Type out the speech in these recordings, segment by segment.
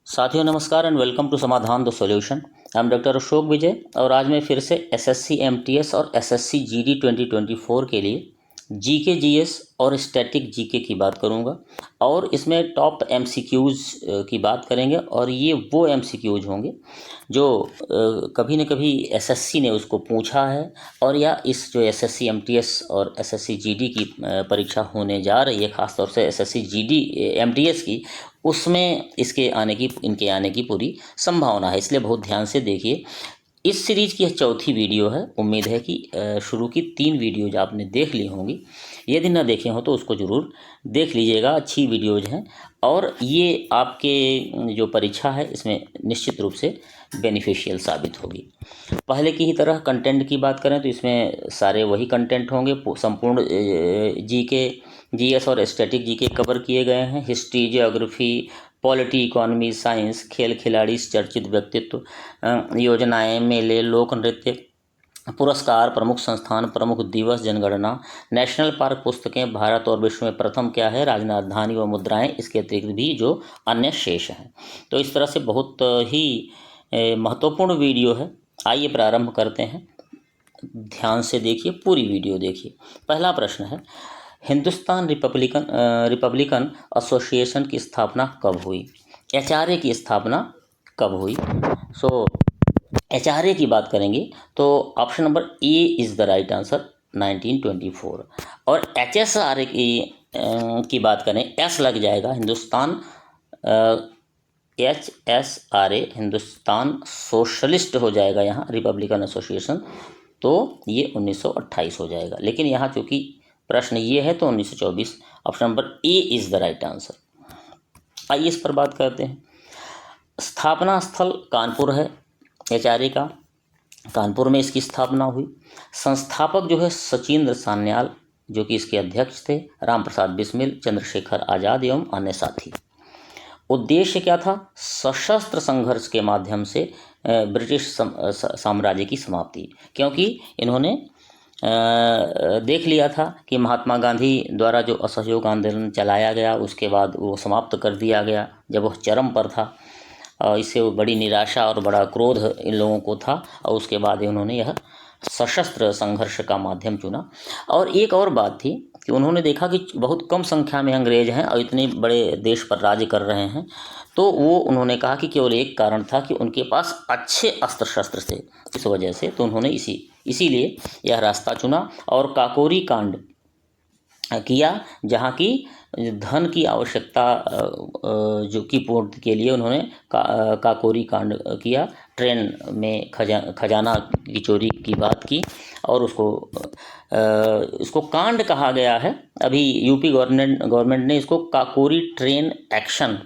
साथियों नमस्कार and welcome to Samadhan the solution. I am doctor Ashok Vijay और आज मैं फिर से एसएससी एमटीएस और एसएससी जीडी 2024 के लिए जीके जीएस और स्टैटिक जीके की बात करूंगा और इसमें टॉप एमसीक्यूज़ की बात करेंगे और ये वो एमसीक्यूज़ होंगे जो कभी न कभी एसएससी ने उसको पूछा है और या इस जो एसएससी एमटीएस और एसएससी जीडी की परीक्षा होने जा रही है, ख़ासतौर से एसएससी जीडी एमटीएस की, उसमें इनके आने की पूरी संभावना है। इसलिए बहुत ध्यान से देखिए। इस सीरीज़ की यह चौथी वीडियो है। उम्मीद है कि शुरू की 3 वीडियोज आपने देख ली होंगी। यदि ना देखे हो तो उसको ज़रूर देख लीजिएगा, अच्छी वीडियोज हैं और ये आपके जो परीक्षा है इसमें निश्चित रूप से बेनिफिशियल साबित होगी। पहले की ही तरह कंटेंट की बात करें तो इसमें सारे वही कंटेंट होंगे। संपूर्ण जीके जीएस और स्टैटिक जीके कवर किए गए हैं। History, geography, polity, economy, science, खेल खिलाड़ी, चर्चित व्यक्तित्व, योजनाएं, मेले, लोक नृत्य, पुरस्कार, प्रमुख संस्थान, प्रमुख दिवस, जनगणना, नेशनल पार्क, पुस्तकें, भारत और विश्व में प्रथम क्या है, राजधानी व मुद्राएं, इसके अतिरिक्त भी जो अन्य शेष हैं। तो इस तरह से बहुत ही महत्वपूर्ण वीडियो है। आइए प्रारंभ करते हैं। ध्यान से देखिए, पूरी वीडियो देखिए। पहला प्रश्न है, हिंदुस्तान रिपब्लिकन एसोसिएशन की स्थापना कब हुई? एचआरए की स्थापना कब हुई? एचआरए की बात करेंगे तो option number A is the right answer, 1924। और एचएसआरए की बात करें, एस लग जाएगा, हिंदुस्तान एचएसआरए हिंदुस्तान सोशलिस्ट हो जाएगा यहाँ, रिपब्लिकन एसोसिएशन, तो ये 1928 हो जाएगा। लेकिन यहाँ चूँकि प्रश्न ये है तो 1924, option number A is the right answer. आइए इस पर बात करते हैं। स्थापना स्थल कानपुर है एचआरए का, कानपुर में इसकी स्थापना हुई। संस्थापक जो है सचिंद्र सान्याल, जो कि इसके अध्यक्ष थे, राम प्रसाद बिस्मिल, चंद्रशेखर आज़ाद एवं अन्य साथी। उद्देश्य क्या था? सशस्त्र संघर्ष के माध्यम से ब्रिटिश साम्राज्य की समाप्ति, क्योंकि इन्होंने देख लिया था कि महात्मा गांधी द्वारा जो असहयोग आंदोलन चलाया गया उसके बाद वो समाप्त कर दिया गया जब वह चरम पर था। इससे बड़ी निराशा और बड़ा क्रोध इन लोगों को था और उसके बाद उन्होंने यह सशस्त्र संघर्ष का माध्यम चुना। और एक और बात थी कि उन्होंने देखा कि बहुत कम संख्या में अंग्रेज हैं और इतने बड़े देश पर राज्य कर रहे हैं, तो वो उन्होंने कहा कि केवल एक कारण था कि उनके पास अच्छे अस्त्र शस्त्र थे। इस वजह से तो उन्होंने इसीलिए यह रास्ता चुना और काकोरी कांड किया, जहाँ की धन की आवश्यकता जो की पूर्ति के लिए उन्होंने काकोरी कांड किया। ट्रेन में खजाना की चोरी की बात की और इसको कांड कहा गया है। अभी यूपी गवर्नमेंट ने इसको काकोरी ट्रेन एक्शन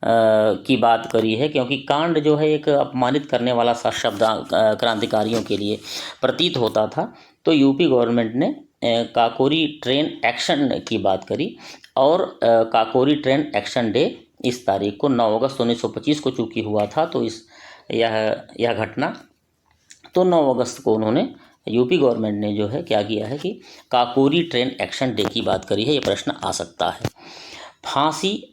की बात करी है, क्योंकि कांड जो है एक अपमानित करने वाला सा शब्द क्रांतिकारियों के लिए प्रतीत होता था। तो यूपी गवर्नमेंट ने काकोरी ट्रेन एक्शन की बात करी और काकोरी ट्रेन एक्शन डे इस तारीख को 9 अगस्त 1925 को चूँकि हुआ था, तो यह घटना तो 9 अगस्त को उन्होंने यूपी गवर्नमेंट ने जो है क्या किया है कि काकोरी ट्रेन एक्शन डे की बात करी है। ये प्रश्न आ सकता है। फांसी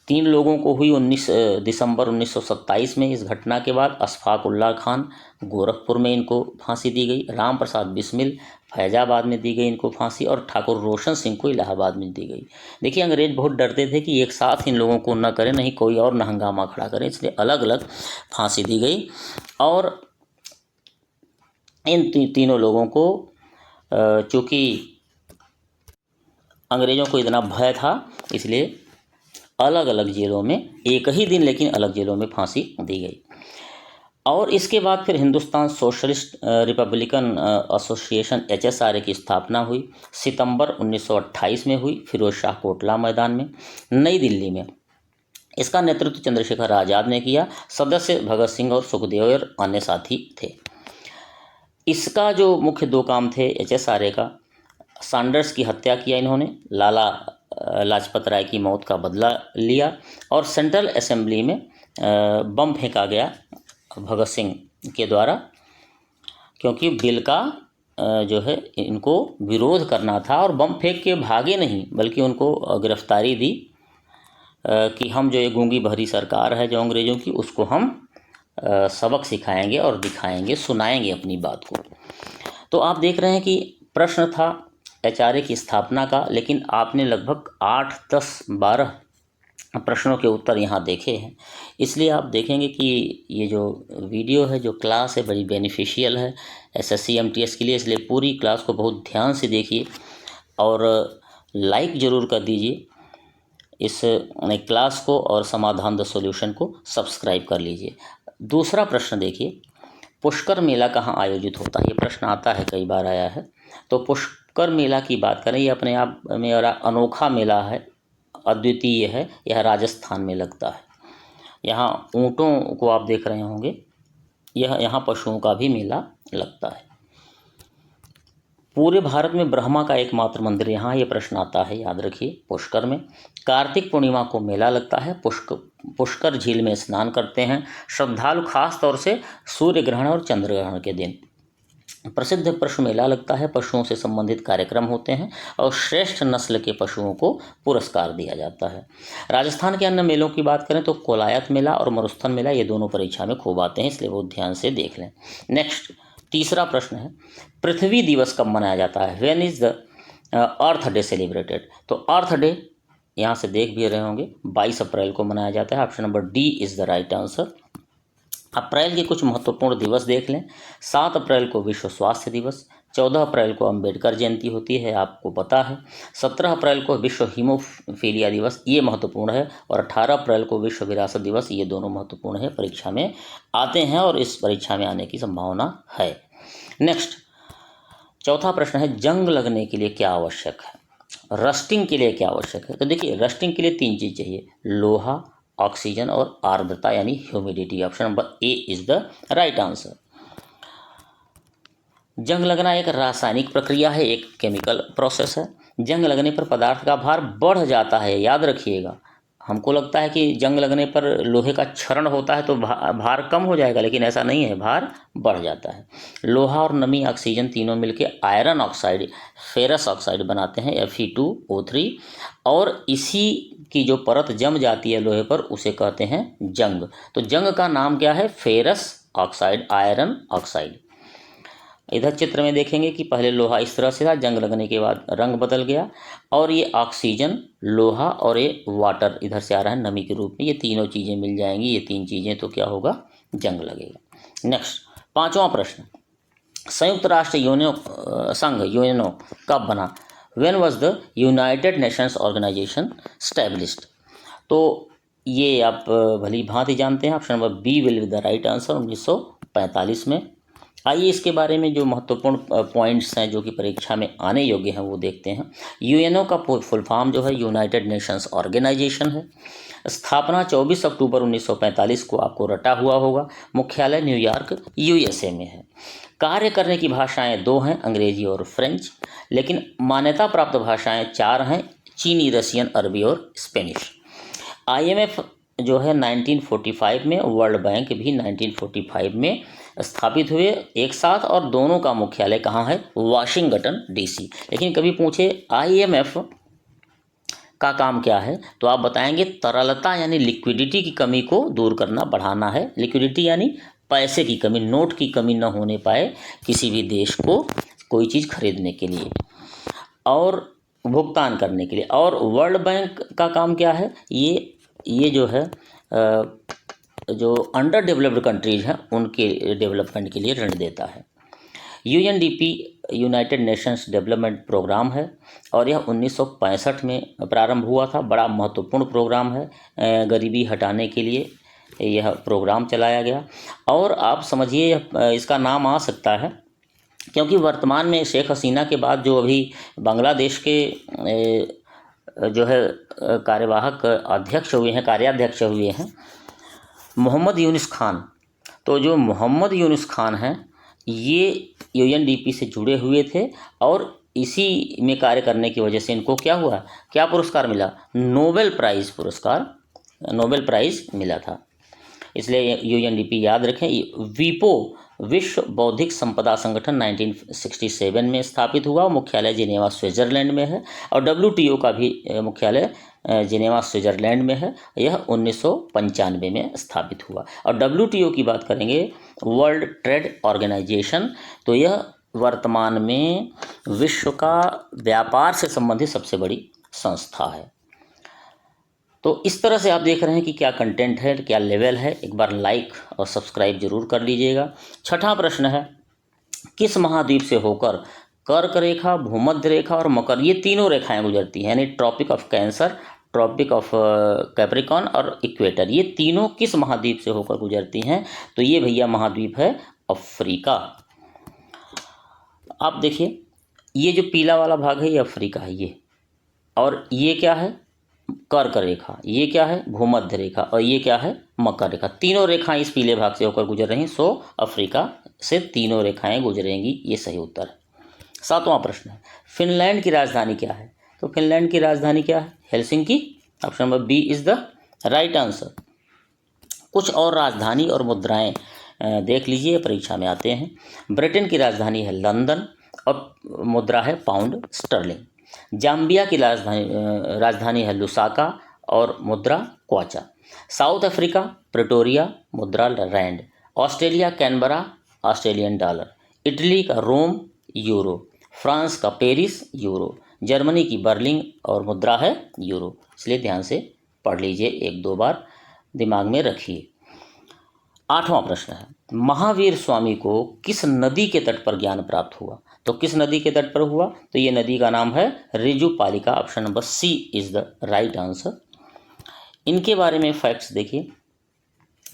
3 लोगों को हुई 19 दिसंबर 1927 में। इस घटना के बाद अशफाक उल्लाह खान गोरखपुर में इनको फांसी दी गई, राम प्रसाद बिस्मिल फैजाबाद में दी गई इनको फांसी और ठाकुर रोशन सिंह को इलाहाबाद में दी गई। देखिए, अंग्रेज बहुत डरते थे कि एक साथ इन लोगों को न करें, नहीं कोई और न हंगामा खड़ा करें, इसलिए अलग अलग फांसी दी गई। और इन तीनों लोगों को चूँकि अंग्रेज़ों को इतना भय था, इसलिए अलग अलग जेलों में, एक ही दिन लेकिन अलग जेलों में फांसी दी गई। और इसके बाद फिर Hindustan socialist Republican association HSRA की स्थापना हुई। सितंबर 1928 में हुई, फिरोज शाह कोटला मैदान में, नई दिल्ली में। इसका नेतृत्व चंद्रशेखर आज़ाद ने किया। सदस्य भगत सिंह और सुखदेव और अन्य साथी थे। इसका जो मुख्य 2 काम थे एचएसआरए का, सैंडर्स की हत्या किया इन्होंने, लाला लाजपत राय की मौत का बदला लिया और सेंट्रल असेंबली में बम फेंका गया भगत सिंह के द्वारा, क्योंकि बिल का जो है इनको विरोध करना था और बम फेंक के भागे नहीं बल्कि उनको गिरफ्तारी दी कि हम जो ये गूंगी बहरी सरकार है जो अंग्रेज़ों की, उसको हम सबक सिखाएंगे और दिखाएंगे, सुनाएंगे अपनी बात को। तो आप देख रहे हैं कि प्रश्न था HRA की स्थापना का, लेकिन आपने लगभग 8, 10, 12 प्रश्नों के उत्तर यहाँ देखे हैं। इसलिए आप देखेंगे कि ये जो वीडियो है, जो क्लास है, बड़ी बेनिफिशियल है SSC MTS के लिए। इसलिए पूरी क्लास को बहुत ध्यान से देखिए और लाइक ज़रूर कर दीजिए इस क्लास को, और समाधान द सॉल्यूशन को सब्सक्राइब कर लीजिए। दूसरा प्रश्न देखिए, पुष्कर मेला कहाँ आयोजित होता है? ये प्रश्न आता है, कई बार आया है। तो पुष्कर मेला की बात करें, ये अपने आप में अनोखा मेला है, अद्वितीय है। यह राजस्थान में लगता है। यहाँ ऊँटों को आप देख रहे होंगे, यहाँ पशुओं का भी मेला लगता है। पूरे भारत में ब्रह्मा का एकमात्र मंदिर यहाँ, ये प्रश्न आता है, याद रखिए, पुष्कर में। कार्तिक पूर्णिमा को मेला लगता है। पुष्कर झील में स्नान करते हैं श्रद्धालु, खास तौर से सूर्य ग्रहण और चंद्र ग्रहण के दिन। प्रसिद्ध पशु मेला लगता है। पशुओं से संबंधित कार्यक्रम होते हैं और श्रेष्ठ नस्ल के पशुओं को पुरस्कार दिया जाता है। राजस्थान के अन्य मेलों की बात करें तो कोलायत मेला और मरुस्थल मेला, ये दोनों परीक्षा में खूब आते हैं, इसलिए बहुत ध्यान से देख लें। नेक्स्ट, तीसरा प्रश्न है, पृथ्वी दिवस कब मनाया जाता है? When is the earth day celebrated? तो अर्थ डे यहाँ से देख भी रहे होंगे, 22 अप्रैल को मनाया जाता है। Option number D is the right answer. April के कुछ महत्वपूर्ण दिवस देख लें। 7 अप्रैल को विश्व स्वास्थ्य दिवस, 14 अप्रैल को अंबेडकर जयंती होती है, आपको पता है। 17 अप्रैल को विश्व हीमोफीलिया दिवस, ये महत्वपूर्ण है। और 18 अप्रैल को विश्व विरासत दिवस, ये दोनों महत्वपूर्ण है, परीक्षा में आते हैं और इस परीक्षा में आने की संभावना है। नेक्स्ट, चौथा प्रश्न है, जंग लगने के लिए क्या आवश्यक है? रस्टिंग के लिए क्या आवश्यक है? तो देखिए, रस्टिंग के लिए 3 चीज़ चाहिए, लोहा, ऑक्सीजन और आर्द्रता यानी humidity. Option number A is the right answer. जंग लगना एक रासायनिक प्रक्रिया है, एक केमिकल प्रोसेस है। जंग लगने पर पदार्थ का भार बढ़ जाता है, याद रखिएगा। हमको लगता है कि जंग लगने पर लोहे का क्षरण होता है तो भार कम हो जाएगा, लेकिन ऐसा नहीं है, भार बढ़ जाता है। लोहा और नमी, ऑक्सीजन तीनों मिलकर आयरन ऑक्साइड, फेरस ऑक्साइड बनाते हैं, Fe2O3, और इसी की जो परत जम जाती है लोहे पर, उसे कहते हैं जंग। तो जंग का नाम क्या है? Ferrous oxide, iron oxide. इधर चित्र में देखेंगे कि पहले लोहा इस तरह से था, जंग लगने के बाद रंग बदल गया, और ये ऑक्सीजन, लोहा और ये वाटर इधर से आ रहा है नमी के रूप में। ये तीनों चीज़ें मिल जाएंगी, ये 3 चीज़ें, तो क्या होगा? जंग लगेगा। नेक्स्ट, 5वां प्रश्न, संयुक्त राष्ट्र संघ यूएनओ कब बना? When was the United Nations Organization established? तो ये आप भली भांति जानते हैं। Option number B will be the right answer, 1945 में। आइए इसके बारे में जो महत्वपूर्ण पॉइंट्स हैं जो कि परीक्षा में आने योग्य हैं वो देखते हैं। यूएनओ का फुल फॉर्म जो है यूनाइटेड नेशंस ऑर्गेनाइजेशन है। स्थापना 24 अक्टूबर 1945 को आपको रटा हुआ होगा। मुख्यालय न्यूयॉर्क USA में है। कार्य करने की भाषाएं 2 हैं, अंग्रेजी और फ्रेंच, लेकिन मान्यता प्राप्त भाषाएं 4 हैं, चीनी, रशियन, अरबी और स्पेनिश। IMF जो है 1945 में, वर्ल्ड बैंक भी 1945 में स्थापित हुए एक साथ, और दोनों का मुख्यालय कहाँ है? Washington DC। लेकिन कभी पूछे IMF का काम क्या है, तो आप बताएंगे तरलता यानी लिक्विडिटी की कमी को दूर करना, बढ़ाना है। लिक्विडिटी यानी पैसे की कमी, नोट की कमी न होने पाए किसी भी देश को कोई चीज़ खरीदने के लिए और भुगतान करने के लिए। और वर्ल्ड बैंक का काम क्या है? ये जो है जो अंडर डेवलप्ड कंट्रीज हैं उनके डेवलपमेंट के लिए ऋण देता है। UNDP United Nations Development Programme है और यह 1965 में प्रारंभ हुआ था। बड़ा महत्वपूर्ण प्रोग्राम है, गरीबी हटाने के लिए यह प्रोग्राम चलाया गया। और आप समझिए इसका नाम आ सकता है क्योंकि वर्तमान में शेख हसीना के बाद जो अभी बांग्लादेश के जो है कार्यवाहक अध्यक्ष हुए हैं, कार्याध्यक्ष हुए हैं, मोहम्मद यूनुस खान। तो जो मोहम्मद यूनुस खान हैं ये UNDP से जुड़े हुए थे और इसी में कार्य करने की वजह से इनको क्या हुआ, क्या पुरस्कार मिला? नोबेल प्राइज़ पुरस्कार, नोबेल प्राइज़ मिला था। इसलिए UNDP याद रखें। वीपो विश्व बौद्धिक संपदा संगठन 1967 में स्थापित हुआ, मुख्यालय जिनेवा स्विट्जरलैंड में है। और WTO का भी मुख्यालय जिनेवा स्विट्जरलैंड में है। यह 1995 में स्थापित हुआ। और WTO की बात करेंगे, वर्ल्ड ट्रेड ऑर्गेनाइजेशन, तो यह वर्तमान में विश्व का व्यापार से संबंधित सबसे बड़ी संस्था है। तो इस तरह से आप देख रहे हैं कि क्या कंटेंट है, क्या लेवल है। एक बार लाइक और सब्सक्राइब जरूर कर लीजिएगा। छठा प्रश्न है, किस महाद्वीप से होकर कर्क रेखा, भूमध्य रेखा और मकर, ये तीनों रेखाएं गुजरती हैं, यानी Tropic of Cancer, Tropic of Capricorn और इक्वेटर, ये तीनों किस महाद्वीप से होकर गुजरती हैं? तो ये भैया महाद्वीप है अफ्रीका। आप देखिए, ये जो पीला वाला भाग है ये अफ्रीका है, ये, और ये क्या है? कर्क रेखा। ये क्या है? भूमध्य रेखा। और ये क्या है? मकर रेखा। तीनों रेखाएं इस पीले भाग से होकर गुजर रही हैं, सो अफ्रीका से तीनों रेखाएं गुजरेंगी, ये सही उत्तर है। सातवां प्रश्न है, फिनलैंड की राजधानी क्या है? तो फिनलैंड की राजधानी क्या है? Helsinki. Option number B is the right answer. कुछ और राजधानी और मुद्राएं देख लीजिए, परीक्षा में आते हैं। ब्रिटेन की राजधानी है लंदन और मुद्रा है पाउंड स्टर्लिंग। जाम्बिया की राजधानी है लुसाका और मुद्रा क्वाचा। साउथ अफ्रीका प्रेटोरिया, मुद्रा rand. Australia Canberra, Australian dollar. Italy का रोम, यूरो। फ्रांस का पेरिस, यूरो। जर्मनी की बर्लिन और मुद्रा है यूरो। इसलिए ध्यान से पढ़ लीजिए, एक दो बार दिमाग में रखिए। आठवां प्रश्न है, महावीर स्वामी को किस नदी के तट पर ज्ञान प्राप्त हुआ? तो किस नदी के तट पर हुआ? तो ये नदी का नाम है Rijupalika. Option number C is the right answer. इनके बारे में फैक्ट्स देखिए।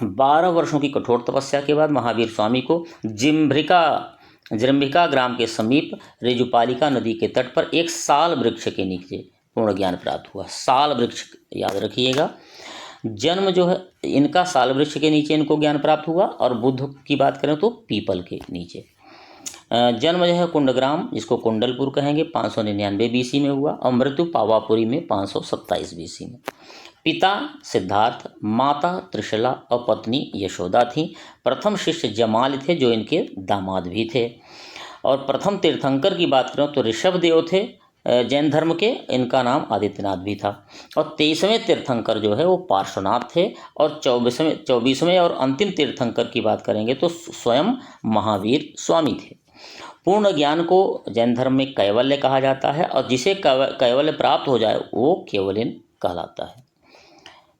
12 वर्षों की कठोर तपस्या के बाद महावीर स्वामी को जृंभिका ग्राम के समीप रिजुपालिका नदी के तट पर एक साल वृक्ष के नीचे पूर्ण ज्ञान प्राप्त हुआ। साल वृक्ष याद रखिएगा। जन्म जो है इनका साल वृक्ष के नीचे इनको ज्ञान प्राप्त हुआ, और बुद्ध की बात करें तो पीपल के नीचे। जन्म जो है कुंडग्राम, जिसको कुंडलपुर कहेंगे, 599 BC में हुआ, और मृत्यु पावापुरी में 527 BC में। पिता सिद्धार्थ, माता त्रिशला और पत्नी यशोदा थी। प्रथम शिष्य जमाल थे, जो इनके दामाद भी थे। और प्रथम तीर्थंकर की बात करें तो ऋषभदेव थे जैन धर्म के, इनका नाम आदित्यनाथ भी था। और 23वें तीर्थंकर जो है वो पार्श्वनाथ थे। और 24वें और अंतिम तीर्थंकर की बात करेंगे तो स्वयं महावीर स्वामी थे। पूर्ण ज्ञान को जैन धर्म में कैवल्य कहा जाता है, और जिसे कैवल्य प्राप्त हो जाए वो केवलिन कहलाता है।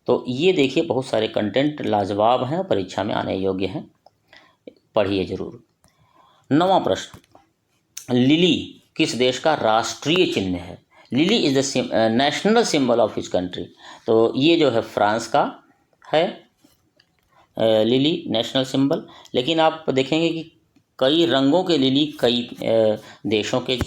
तो ये देखिए, बहुत सारे कंटेंट लाजवाब हैं, परीक्षा में आने योग्य हैं, पढ़िए जरूर। 9वां प्रश्न, लिली किस देश का राष्ट्रीय चिन्ह है? Lily is the national symbol of his country. तो ये जो है फ्रांस का है लिली नेशनल सिंबल। लेकिन आप देखेंगे कि कई रंगों के लिली कई देशों के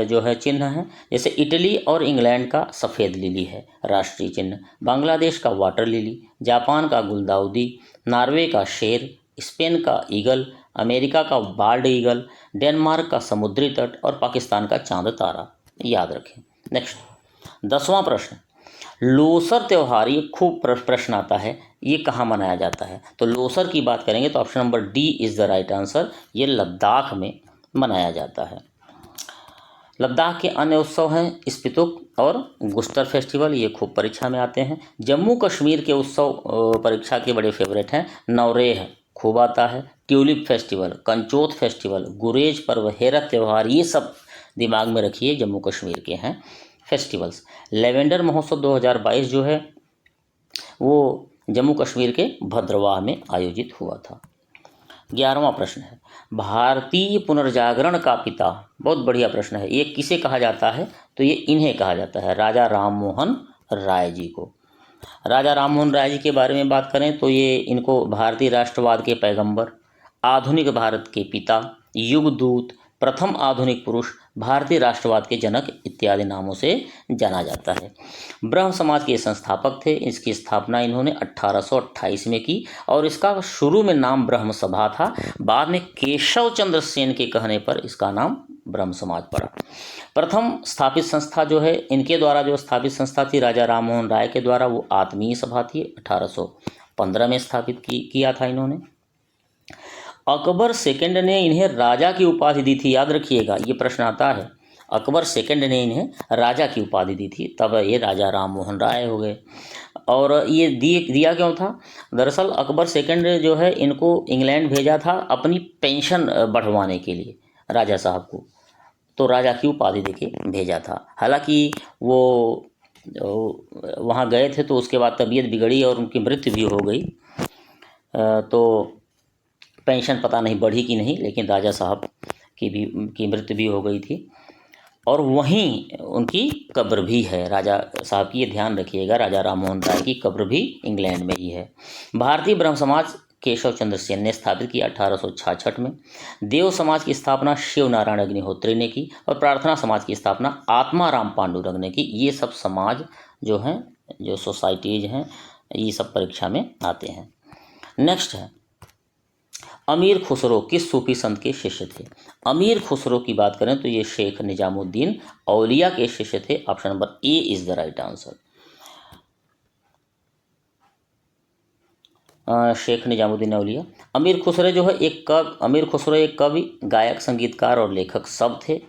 जो है चिन्ह हैं। जैसे इटली और इंग्लैंड का सफ़ेद लिली है राष्ट्रीय चिन्ह, बांग्लादेश का वाटर लिली, जापान का गुलदाउदी, नॉर्वे का शेर, स्पेन का ईगल, अमेरिका का बाल्ड ईगल, डेनमार्क का समुद्री तट और पाकिस्तान का चांद तारा। याद रखें। नेक्स्ट 10वां प्रश्न, लोसर त्यौहार, ये खूब प्रश्न आता है, ये कहाँ मनाया जाता है? तो लोसर की बात करेंगे तो option number D is the right answer. ये लद्दाख में मनाया जाता है। लद्दाख के अन्य उत्सव हैं स्पितुक और गुस्टर फेस्टिवल, ये खूब परीक्षा में आते हैं। जम्मू कश्मीर के उत्सव परीक्षा के बड़े फेवरेट हैं। नवरेह खूब आता है, ट्यूलिप फेस्टिवल, कंचोत फेस्टिवल, गुरेज पर्व, हेरत त्यौहार, ये सब दिमाग में रखिए, जम्मू कश्मीर के हैं फेस्टिवल्स। लेवेंडर महोत्सव 2022 जो है वो जम्मू कश्मीर के भद्रवाह में आयोजित हुआ था। 11वां प्रश्न है, भारतीय पुनर्जागरण का पिता, बहुत बढ़िया प्रश्न है, ये किसे कहा जाता है? तो ये इन्हें कहा जाता है, राजा राममोहन राय जी को। राजा राममोहन राय जी के बारे में बात करें तो ये इनको भारतीय राष्ट्रवाद के पैगंबर, आधुनिक भारत के पिता, युगदूत, प्रथम आधुनिक पुरुष, भारतीय राष्ट्रवाद के जनक इत्यादि नामों से जाना जाता है। ब्रह्म समाज के संस्थापक थे। इसकी स्थापना इन्होंने 1828 में की और इसका शुरू में नाम ब्रह्म सभा था। बाद में केशव चंद्र सेन के कहने पर इसका नाम ब्रह्म समाज पड़ा। प्रथम स्थापित संस्था जो है, इनके द्वारा जो स्थापित संस्था थी राजा राममोहन राय के द्वारा, वो आत्मीय सभा थी। 1815 में स्थापित किया था इन्होंने। अकबर सेकंड ने इन्हें राजा की उपाधि दी थी, याद रखिएगा ये प्रश्न आता है। अकबर सेकंड ने इन्हें राजा की उपाधि दी थी, तब ये राजा राम मोहन राय हो गए। और ये दिया क्यों था? दरअसल अकबर सेकंड जो है इनको इंग्लैंड भेजा था अपनी पेंशन बढ़वाने के लिए, राजा साहब को, तो राजा की उपाधि देके भेजा था। हालांकि वो वहाँ गए थे तो उसके बाद तबीयत बिगड़ी और उनकी मृत्यु भी हो गई। तो पेंशन पता नहीं बढ़ी कि नहीं, लेकिन राजा साहब की मृत्यु भी हो गई थी। और वहीं उनकी कब्र भी है राजा साहब की, ये ध्यान रखिएगा, राजा राम मोहन राय की कब्र भी इंग्लैंड में ही है। भारतीय ब्रह्म समाज केशव चंद्र सेन ने स्थापित किया 1866 में। देव समाज की स्थापना शिव नारायण अग्निहोत्री ने की और प्रार्थना समाज की स्थापना आत्माराम पांडुरंग ने की। ये सब समाज जो हैं, जो सोसाइटीज हैं, ये सब परीक्षा में आते हैं। नेक्स्ट है, अमीर खुसरो किस सूफी संत के शिष्य थे? अमीर खुसरो की बात करें तो ये शेख निजामुद्दीन औलिया के शिष्य थे। Option number A is the right answer. Sheikh Nizamuddin Auliya. Amir Khusro एक कवि, गायक, संगीतकार और लेखक सब थे।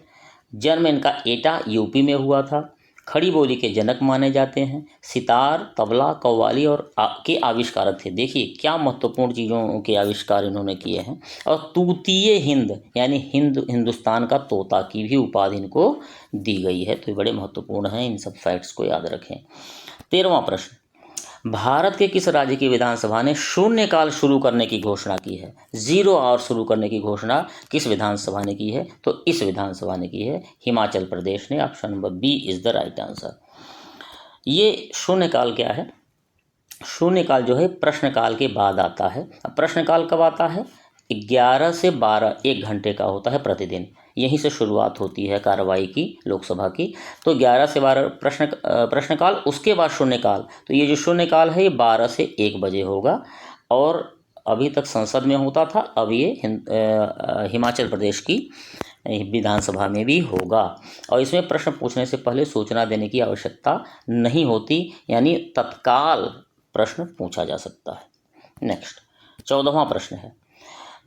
जन्म इनका एटा यूपी में हुआ था। खड़ी बोली के जनक माने जाते हैं। सितार, तबला, कव्वाली के आविष्कारक थे। देखिए क्या महत्वपूर्ण चीज़ों के आविष्कार इन्होंने किए हैं। और तूतीय हिंद यानी हिंदुस्तान का तोता की भी उपाधि इनको दी गई है। तो ये बड़े महत्वपूर्ण हैं, इन सब फैक्ट्स को याद रखें। 13वां प्रश्न, भारत के किस राज्य की विधानसभा ने शून्यकाल शुरू करने की घोषणा की है? 0 आवर शुरू करने की घोषणा किस विधानसभा ने की है? तो इस विधानसभा ने की है, हिमाचल प्रदेश ने। Option number B is the right answer. ये शून्यकाल क्या है? शून्यकाल जो है प्रश्नकाल के बाद आता है। अब प्रश्नकाल कब आता है? 11 से 12, 1 घंटे का होता है प्रतिदिन। यहीं से शुरुआत होती है कार्रवाई की, लोकसभा की। तो 11 से 12 प्रश्नकाल, उसके बाद शून्यकाल। तो ये जो शून्यकाल है ये 12 से 1 बजे होगा। और अभी तक संसद में होता था, अब ये हिमाचल प्रदेश की विधानसभा में भी होगा। और इसमें प्रश्न पूछने से पहले सूचना देने की आवश्यकता नहीं होती, यानी तत्काल प्रश्न पूछा जा सकता है। नेक्स्ट 14वां प्रश्न है,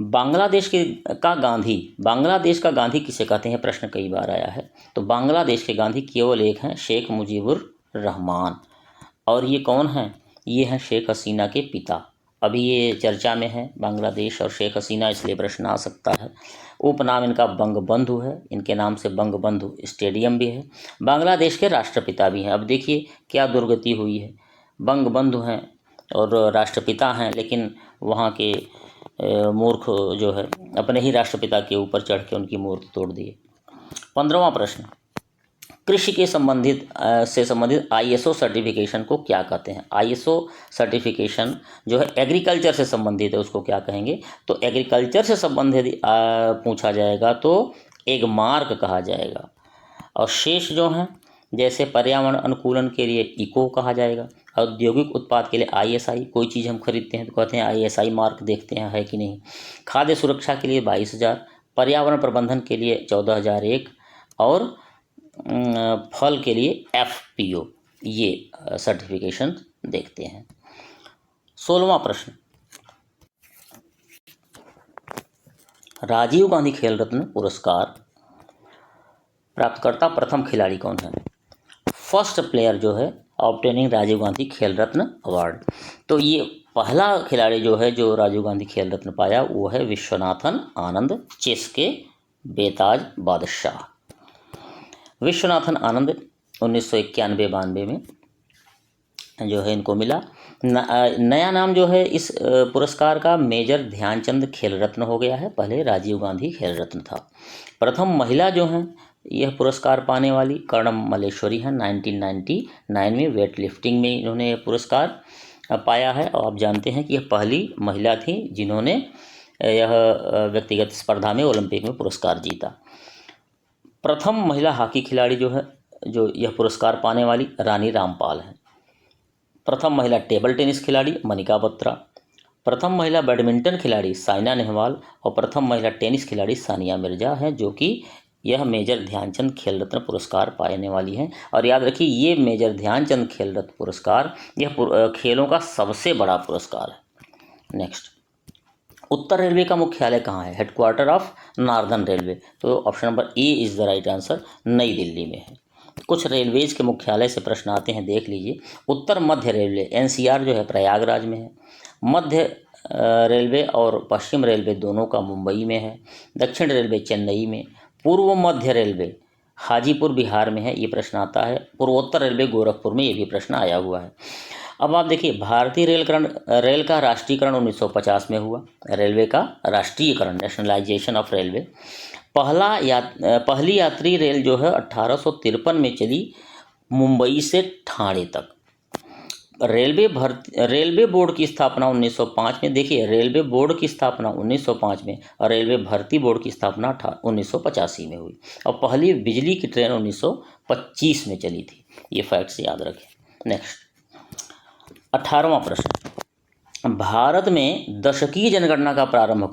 बांग्लादेश का गांधी किसे कहते हैं? प्रश्न कई बार आया है। तो बांग्लादेश के गांधी केवल एक हैं, शेख मुजीबुर रहमान। और ये कौन हैं? ये हैं शेख हसीना के पिता। अभी ये चर्चा में है बांग्लादेश और शेख हसीना, इसलिए प्रश्न आ सकता है। उपनाम इनका बंगबंधु है, इनके नाम से बंगबंधु स्टेडियम भी है। बांग्लादेश के राष्ट्रपिता भी हैं। अब देखिए क्या दुर्गति हुई है, बंगबंधु हैं और राष्ट्रपिता हैं, लेकिन वहाँ के मूर्ख जो है अपने ही राष्ट्रपिता के ऊपर चढ़ के उनकी मूर्ति तोड़ दिए। 15वां प्रश्न, कृषि के संबंधित ISO सर्टिफिकेशन को क्या कहते हैं? ISO सर्टिफिकेशन जो है एग्रीकल्चर से संबंधित है, उसको क्या कहेंगे? तो एग्रीकल्चर से संबंधित पूछा जाएगा तो एक मार्क कहा जाएगा। और शेष जो हैं, जैसे पर्यावरण अनुकूलन के लिए इको कहा जाएगा। औद्योगिक उत्पाद के लिए ISI, कोई चीज़ हम खरीदते हैं तो कहते हैं ISI मार्क, देखते हैं है कि नहीं। खाद्य सुरक्षा के लिए 22,000, पर्यावरण प्रबंधन के लिए 14,001 और फल के लिए FPO, ये सर्टिफिकेशन देखते हैं। 16वां प्रश्न, राजीव गांधी खेल रत्न पुरस्कार प्राप्तकर्ता प्रथम खिलाड़ी कौन है? फर्स्ट प्लेयर जो है ऑब्टेनिंग राजीव गांधी खेल रत्न अवार्ड। तो ये पहला खिलाड़ी जो है जो राजीव गांधी खेल रत्न पाया वो है विश्वनाथन आनंद, चेस के बेताज बादशाह। विश्वनाथन आनंद 1991-92 में जो है इनको मिला। नया नाम जो है इस पुरस्कार का मेजर ध्यानचंद खेल रत्न हो गया है, पहले राजीव गांधी खेल रत्न था। प्रथम महिला जो हैं यह पुरस्कार पाने वाली कर्णम मल्लेश्वरी हैं। 1999 में वेट लिफ्टिंग में इन्होंने पुरस्कार पाया है। और आप जानते हैं कि यह पहली महिला थी जिन्होंने यह व्यक्तिगत स्पर्धा में ओलंपिक में पुरस्कार जीता। प्रथम महिला हॉकी खिलाड़ी जो है जो यह पुरस्कार पाने वाली रानी रामपाल हैं। प्रथम महिला टेबल टेनिस खिलाड़ी मनिका बत्रा। प्रथम महिला बैडमिंटन खिलाड़ी साइना नेहवाल और प्रथम महिला टेनिस खिलाड़ी सानिया मिर्जा हैं, जो कि यह मेजर ध्यानचंद खेल रत्न पुरस्कार पाने वाली हैं। और याद रखिए ये मेजर ध्यानचंद खेल रत्न पुरस्कार यह खेलों का सबसे बड़ा पुरस्कार है। नेक्स्ट उत्तर रेलवे का मुख्यालय कहाँ है? Headquarter of northern railway. तो option number A is the right answer, नई दिल्ली में है। कुछ रेलवेज के मुख्यालय से प्रश्न आते हैं, देख लीजिए। उत्तर मध्य रेलवे एनसीआर जो है प्रयागराज में है। मध्य रेलवे और पश्चिम रेलवे दोनों का मुंबई में है। दक्षिण रेलवे चेन्नई में। पूर्व मध्य रेलवे हाजीपुर बिहार में है, ये प्रश्न आता है। पूर्वोत्तर रेलवे गोरखपुर में, ये भी प्रश्न आया हुआ है। अब आप देखिए, भारतीय रेल का राष्ट्रीयकरण 1950 में हुआ। रेलवे का राष्ट्रीयकरण, नेशनलाइजेशन ऑफ रेलवे। पहली यात्री रेल जो है 1853 में चली, मुंबई से ठाणे तक। रेलवे बोर्ड की स्थापना 1905 में। देखिए, रेलवे बोर्ड की स्थापना 1905 में और रेलवे भर्ती बोर्ड की स्थापना 1985 में हुई। और पहली बिजली की ट्रेन 1925 में चली थी। ये फैक्ट्स याद रखें। नेक्स्ट 18वां प्रश्न, भारत में दशकीय जनगणना का प्रारंभ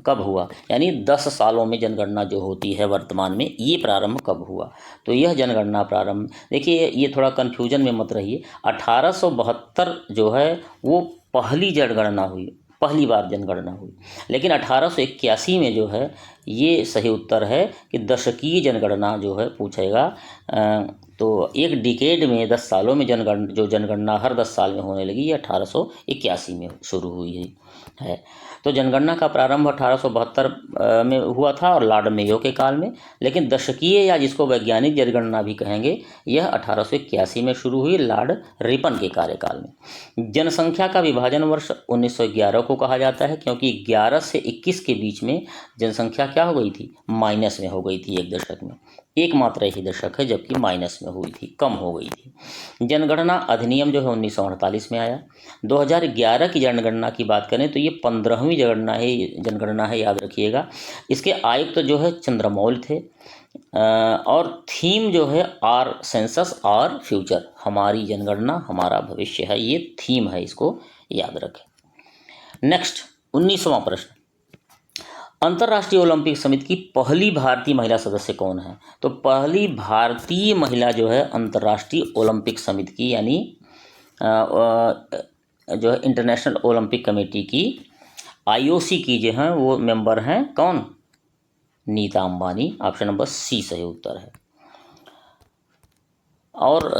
कब हुआ? यानी 10 सालों में जनगणना जो होती है वर्तमान में, ये प्रारंभ कब हुआ? तो यह जनगणना प्रारंभ, देखिए ये थोड़ा कन्फ्यूजन में मत रहिए। 1872 जो है वो पहली जनगणना हुई, पहली बार जनगणना हुई। लेकिन 1881 में जो है, ये सही उत्तर है कि दशकीय जनगणना जो है पूछेगा। तो एक डिकेड में 10 सालों में जनगणना हर 10 साल में होने लगी, ये 1881 में शुरू हुई है। तो जनगणना का प्रारंभ 1872 में हुआ था और लॉर्ड मेयो के काल में। लेकिन दशकीय या जिसको वैज्ञानिक जनगणना भी कहेंगे, यह 1881 में शुरू हुई लॉर्ड रिपन के कार्यकाल में। जनसंख्या का विभाजन वर्ष 1911 को कहा जाता है, क्योंकि 11 से 21 के बीच में जनसंख्या क्या हो गई थी? माइनस में हो गई थी। एक दशक में एकमात्र ही दशक है जबकि माइनस में हुई थी, कम हो गई थी। जनगणना अधिनियम जो है 1948 में आया। 2011 की जनगणना की बात करें तो ये 15वीं जनगणना है, याद रखिएगा। इसके आयुक्त जो है चंद्रमौल थे। और थीम जो है आर सेंसस आर फ्यूचर, हमारी जनगणना हमारा भविष्य है, ये थीम है, इसको याद रखें। नेक्स्ट 19वां प्रश्न, अंतर्राष्ट्रीय ओलंपिक समिति की पहली भारतीय महिला सदस्य कौन है? तो पहली भारतीय महिला जो है अंतर्राष्ट्रीय ओलंपिक समिति की, यानी जो है इंटरनेशनल ओलंपिक कमेटी की, आईओसी की जो हैं वो मेंबर हैं कौन? Nita Ambani. Option number C सही उत्तर है। और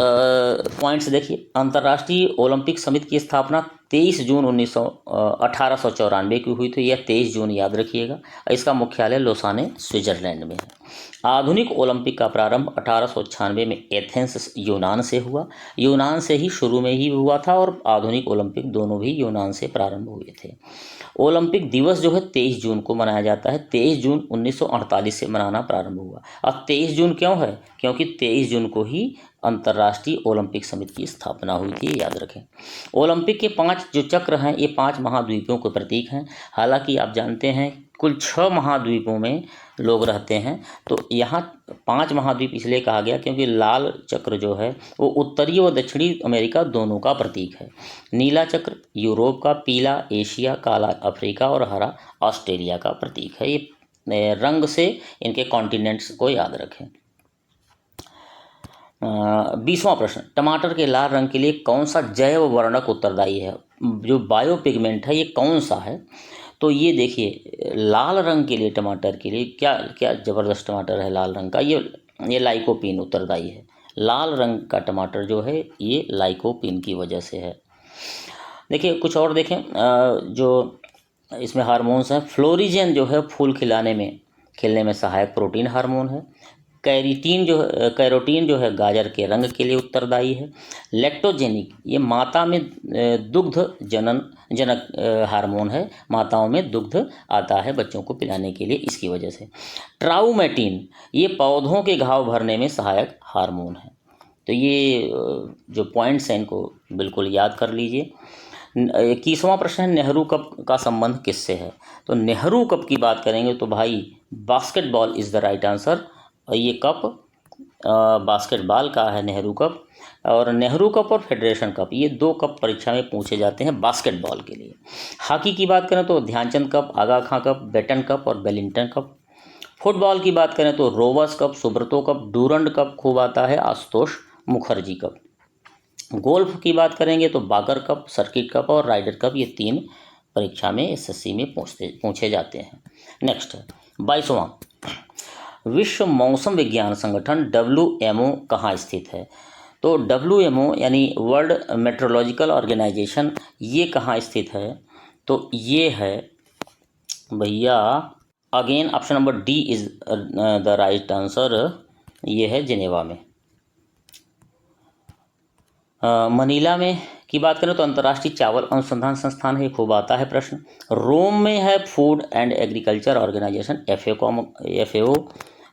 पॉइंट्स देखिए, अंतर्राष्ट्रीय ओलंपिक समिति की स्थापना 23 जून 1894 की हुई थी। यह 23 जून याद रखिएगा। इसका मुख्यालय लोसाने स्विट्जरलैंड में है। आधुनिक ओलंपिक का प्रारंभ 1896 में एथेंस यूनान से हुआ। यूनान से ही शुरू में ही हुआ था और आधुनिक ओलंपिक दोनों भी यूनान से प्रारंभ हुए थे। ओलंपिक दिवस जो है 23 जून को मनाया जाता है। 23 जून 1948 से मनाना प्रारंभ हुआ। अब 23 जून क्यों है? क्योंकि 23 जून को ही अंतर्राष्ट्रीय ओलंपिक समिति की स्थापना हुई थी, याद रखें। ओलंपिक के 5 जो चक्र हैं, ये 5 महाद्वीपों के प्रतीक हैं। हालांकि आप जानते हैं कुल 6 महाद्वीपों में लोग रहते हैं, तो यहाँ 5 महाद्वीप इसलिए कहा गया क्योंकि लाल चक्र जो है वो उत्तरी व दक्षिणी अमेरिका दोनों का प्रतीक है। नीला चक्र यूरोप का, पीला एशिया, काला अफ्रीका और हरा ऑस्ट्रेलिया का प्रतीक है। ये रंग से इनके कॉन्टिनेंट्स को याद रखें। 20वां प्रश्न, टमाटर के लाल रंग के लिए कौन सा जैव वर्णक उत्तरदायी है? जो बायोपिगमेंट है ये कौन सा है? तो ये देखिए, लाल रंग के लिए, टमाटर के लिए क्या क्या ज़बरदस्त टमाटर है लाल रंग का, ये लाइकोपीन उत्तरदायी है। लाल रंग का टमाटर जो है ये लाइकोपीन की वजह से है। देखिए कुछ और देखें, जो इसमें हार्मोन्स हैं। फ्लोरिजेन जो है फूल खिलने में सहायक प्रोटीन हार्मोन है। कैरोटीन जो है गाजर के रंग के लिए उत्तरदायी है। लैक्टोजेनिक ये माता में दुग्ध जनक हार्मोन है। माताओं में दुग्ध आता है बच्चों को पिलाने के लिए, इसकी वजह से। ट्राउमेटिन ये पौधों के घाव भरने में सहायक हार्मोन है। तो ये जो पॉइंट्स हैं इनको बिल्कुल याद कर लीजिए। 21वां प्रश्न है, नेहरू कप का संबंध किससे है? तो नेहरू कप की बात करेंगे तो भाई basketball is the right answer. ये कप बास्केटबॉल का है, नेहरू कप। और नेहरू कप और फेडरेशन कप, ये 2 कप परीक्षा में पूछे जाते हैं बास्केटबॉल के लिए। हॉकी की बात करें तो Dhyan Chand Cup, Aga Khan Cup, Beighton Cup और वेलिंगटन कप। फुटबॉल की बात करें तो Rovers Cup, Subroto Cup, Durand Cup खूब आता है, आशुतोष मुखर्जी कप। गोल्फ की बात करेंगे तो बागर कप, सर्किट कप और राइडर कप, ये 3 परीक्षा में एसएससी में पूछे जाते हैं। नेक्स्ट 22वां, विश्व मौसम विज्ञान संगठन WMO कहाँ स्थित है? तो WMO यानी वर्ल्ड मेट्रोलॉजिकल ऑर्गेनाइजेशन, ये कहाँ स्थित है? तो ये है भैया, again option number D is the right answer, ये है जिनेवा में। मनीला में की बात करें तो अंतर्राष्ट्रीय चावल अनुसंधान संस्थान है, खूब आता है प्रश्न। रोम में है Food and Agriculture Organization, FAO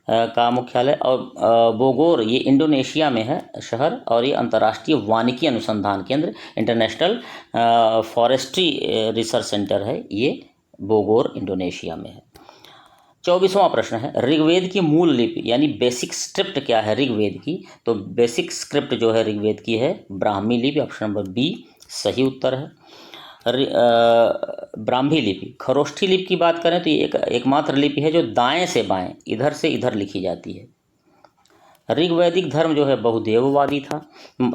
का मुख्यालय। और बोगोर ये इंडोनेशिया में है शहर, और ये अंतर्राष्ट्रीय वानिकी अनुसंधान केंद्र, इंटरनेशनल फॉरेस्ट्री रिसर्च सेंटर है, ये बोगोर इंडोनेशिया में है। 24वां प्रश्न है, ऋग्वेद की मूल लिपि यानी बेसिक स्क्रिप्ट क्या है ऋग्वेद की? तो बेसिक स्क्रिप्ट जो है ऋग्वेद की है ब्राह्मी लिपि, ऑप्शन नंबर बी सही उत्तर है। ब्राह्मी लिपि। खरोष्ठी लिपि की बात करें तो ये एकमात्र लिपि है जो दाएं से बाएं, इधर से इधर लिखी जाती है। ऋग्वैदिक धर्म जो है बहुदेववादी था,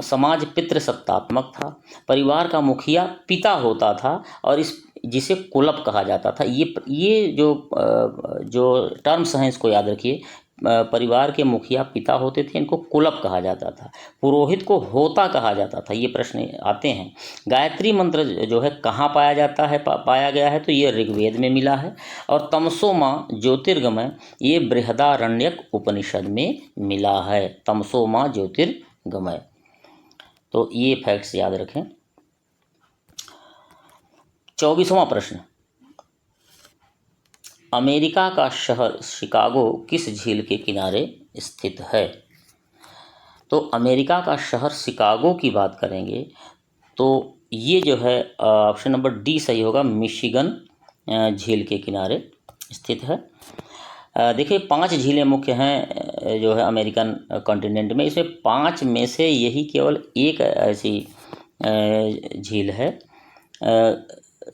समाज पितृसत्तात्मक था, परिवार का मुखिया पिता होता था, और इस जिसे कुलप कहा जाता था। ये जो टर्म्स हैं इसको याद रखिए। परिवार के मुखिया पिता होते थे, इनको कुलप कहा जाता था। पुरोहित को होता कहा जाता था, ये प्रश्न आते हैं। गायत्री मंत्र जो है कहाँ पाया जाता है, पाया गया है? तो ये ऋग्वेद में मिला है। और तमसो माँ ज्योतिर्गमय, ये बृहदारण्यक उपनिषद में मिला है, तमसो माँ ज्योतिर्गमय। तो ये फैक्ट्स याद रखें। 24वां प्रश्न, अमेरिका का शहर शिकागो किस झील के किनारे स्थित है? तो अमेरिका का शहर शिकागो की बात करेंगे तो ये जो है ऑप्शन नंबर डी सही होगा, मिशिगन झील के किनारे स्थित है। देखिए 5 झीलें मुख्य हैं जो है अमेरिकन कॉन्टिनेंट में, इसमें 5 में से यही केवल एक ऐसी झील है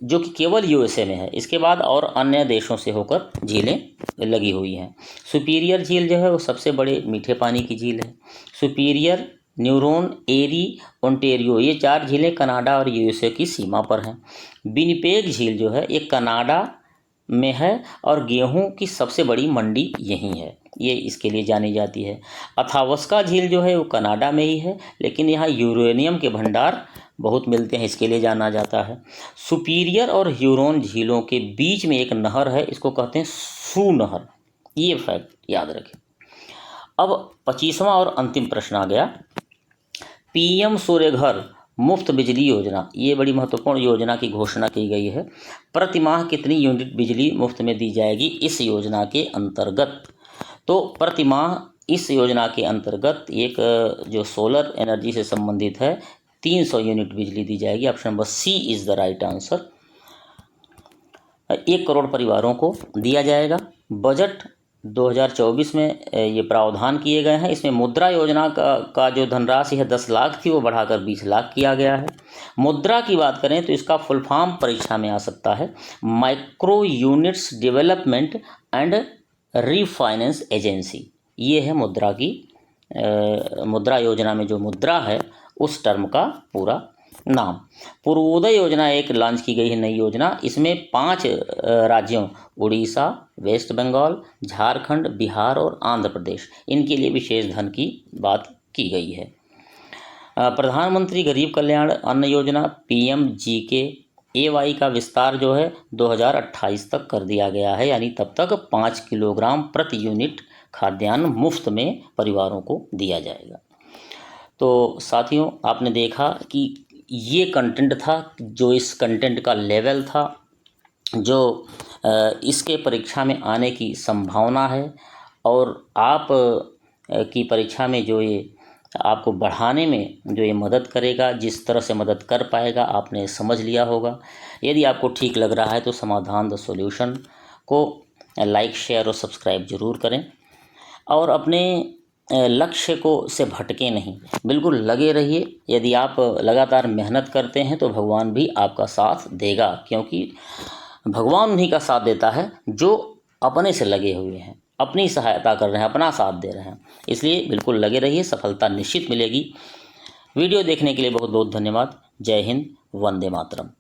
जो कि केवल USA में है। इसके बाद और अन्य देशों से होकर झीलें लगी हुई हैं। सुपीरियर झील जो है वो सबसे बड़े मीठे पानी की झील है। सुपीरियर, न्यूरोन, एरी, ओंटेरियो, ये 4 झीलें कनाडा और USA की सीमा पर हैं। विनिपेग झील जो है ये कनाडा में है और गेहूं की सबसे बड़ी मंडी यहीं है, ये इसके लिए जानी जाती है। अथावस्का झील जो है वो कनाडा में ही है, लेकिन यहाँ यूरेनियम के भंडार बहुत मिलते हैं, इसके लिए जाना जाता है। सुपीरियर और ह्यूरोन झीलों के बीच में एक नहर है, इसको कहते हैं सू नहर, ये फैक्ट याद रखें। अब 25वां और अंतिम प्रश्न आ गया, PM सूर्यघर मुफ्त बिजली योजना, ये बड़ी महत्वपूर्ण योजना की घोषणा की गई है। प्रति माह कितनी यूनिट बिजली मुफ्त में दी जाएगी इस योजना के अंतर्गत? तो प्रति माह इस योजना के अंतर्गत एक जो सोलर एनर्जी से संबंधित है 300 यूनिट बिजली दी जाएगी, option number C is the right answer. 1 crore परिवारों को दिया जाएगा। बजट 2024 में ये प्रावधान किए गए हैं। इसमें मुद्रा योजना का जो धनराशि है 10 लाख थी वो बढ़ाकर 20 लाख किया गया है। मुद्रा की बात करें तो इसका फुल फॉर्म परीक्षा में आ सकता है micro units development and refinance agency, ये है मुद्रा की मुद्रा योजना में जो मुद्रा है उस टर्म का पूरा नाम। पूर्वोदय योजना एक लॉन्च की गई है नई योजना, इसमें 5 राज्यों उड़ीसा, वेस्ट बंगाल, झारखंड, बिहार और आंध्र प्रदेश, इनके लिए विशेष धन की बात की गई है। प्रधानमंत्री गरीब कल्याण अन्न योजना PMGKAY का विस्तार जो है 2028 तक कर दिया गया है, यानी तब तक 5 किलोग्राम प्रति यूनिट खाद्यान्न मुफ्त में परिवारों को दिया जाएगा। तो साथियों आपने देखा कि ये कंटेंट था, जो इस कंटेंट का लेवल था, जो इसके परीक्षा में आने की संभावना है, और आप की परीक्षा में जो ये आपको बढ़ाने में जो ये मदद करेगा, जिस तरह से मदद कर पाएगा आपने समझ लिया होगा। यदि आपको ठीक लग रहा है तो समाधान द सॉल्यूशन को लाइक, शेयर और सब्सक्राइब जरूर करें, और अपने लक्ष्य को से भटके नहीं, बिल्कुल लगे रहिए। यदि आप लगातार मेहनत करते हैं तो भगवान भी आपका साथ देगा, क्योंकि भगवान उन्हीं का साथ देता है जो अपने से लगे हुए हैं, अपनी सहायता कर रहे हैं, अपना साथ दे रहे हैं। इसलिए बिल्कुल लगे रहिए, सफलता निश्चित मिलेगी। वीडियो देखने के लिए बहुत बहुत धन्यवाद। जय हिंद, वंदे मातरम।